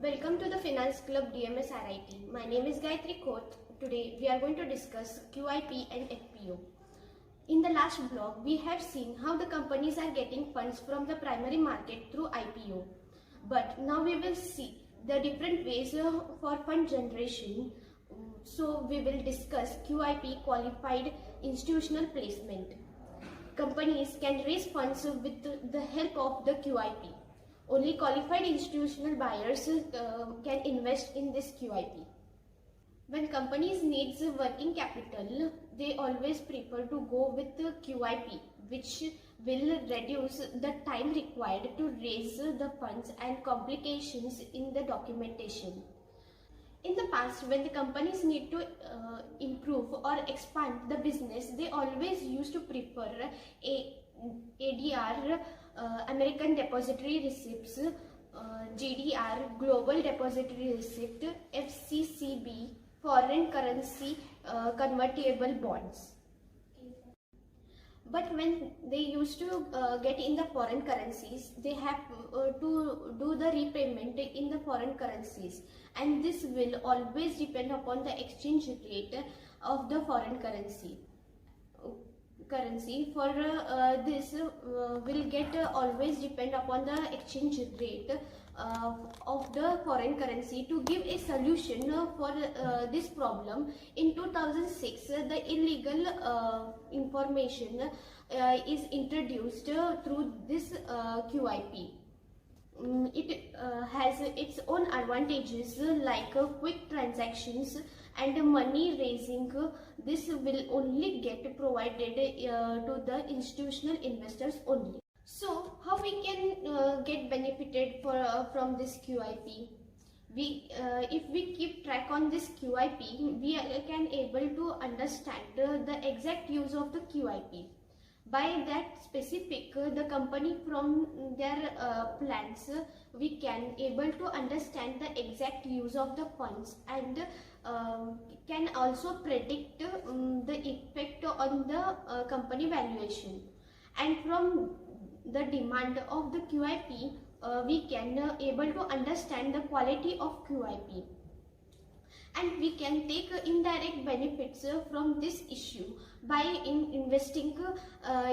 Welcome to the Finance Club DMS RIT. My name is Gayatri Koth. Today we are going to discuss QIP and FPO. In the last blog, we have seen how the companies are getting funds from the primary market through IPO. But now we will see the different ways for fund generation. So we will discuss QIP, qualified institutional placement. Companies can raise funds with the help of the QIP. Only qualified institutional buyers can invest in this QIP. When companies needs working capital, they always prefer to go with the QIP, which will reduce the time required to raise the funds and complications in the documentation. In the past, when the companies need to improve or expand the business, they always used to prefer ADR, American Depository Receipts, GDR, Global Depository Receipt, FCCB, foreign currency convertible bonds. But when they used to get in the foreign currencies, they have to do the repayment in the foreign currencies, and this will always depend upon the exchange rate of the foreign currency. For this will get always depend upon the exchange rate of the foreign currency. To give a solution for this problem, in 2006 the illegal information is introduced through this QIP. It has its own advantages like quick transactions and money raising. This will only get provided to the institutional investors only. So how we can get benefited from this QIP? If we keep track on this QIP, we can able to understand the exact use of the QIP. By that specific, the company from their plans, we can able to understand the exact use of the funds and can also predict the effect on the company valuation. And from the demand of the QIP, we can able to understand the quality of QIP. And we can take indirect benefits from this issue by investing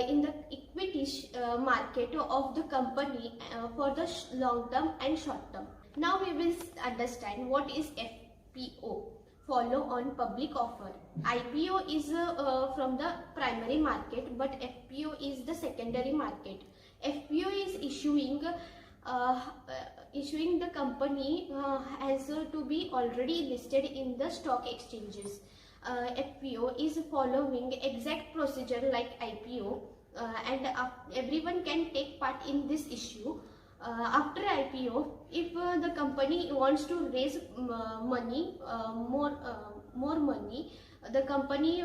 in the equity market of the company for the long term and short term. Now we will understand what is FPO, follow on public offer. IPO is from the primary market, but FPO is the secondary market. FPO is issuing the company has to be already listed in the stock exchanges. FPO is following exact procedure like IPO, and everyone can take part in this issue. After IPO, if the company wants to raise money, more money, the company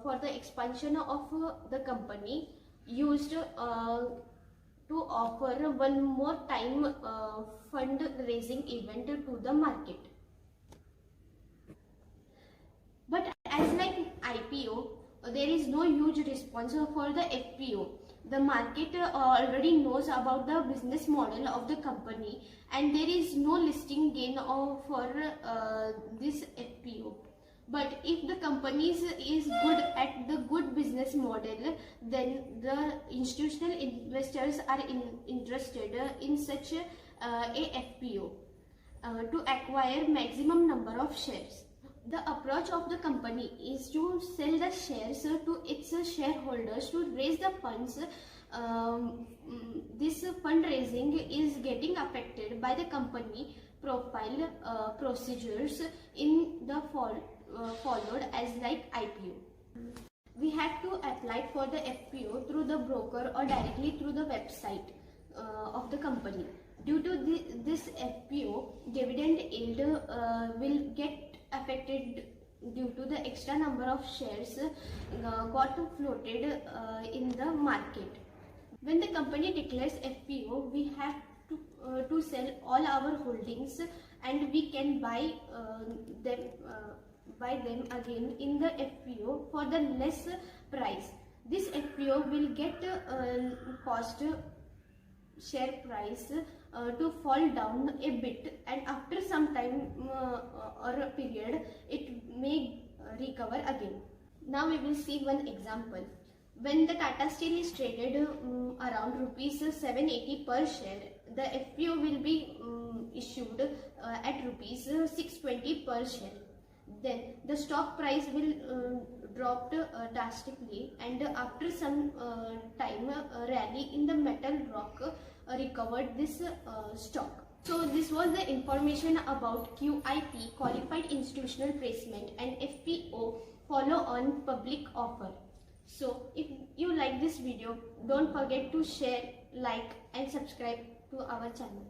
for the expansion of the company used to offer one more time fundraising event to the market. But as like IPO, there is no huge response for the FPO. The market already knows about the business model of the company, and there is no listing gain for this FPO. But if the company is good at the good business model, then the institutional investors are interested in such a FPO to acquire maximum number of shares. The approach of the company is to sell the shares to its shareholders to raise the funds. This fundraising is getting affected by the company profile procedures in the followed as like IPO. We have to apply for the FPO through the broker or directly through the website of the company. Due to this FPO, dividend yield will get affected due to the extra number of shares got floated in the market. When the company declares FPO, we have to sell all our holdings, and we can buy them again in the FPO for the less price. This FPO will get cost share price to fall down a bit, and after some time or a period, it may recover again. Now we will see one example. When the Tata Steel is traded around rupees 780 per share, the FPO will be issued at rupees 620 per share. Then the stock price will drop drastically, and after some time rally in the metal rock recovered this stock. So this was the information about QIP, Qualified Institutional Placement, and FPO, Follow on Public Offer. So if you like this video, don't forget to share, like and subscribe to our channel.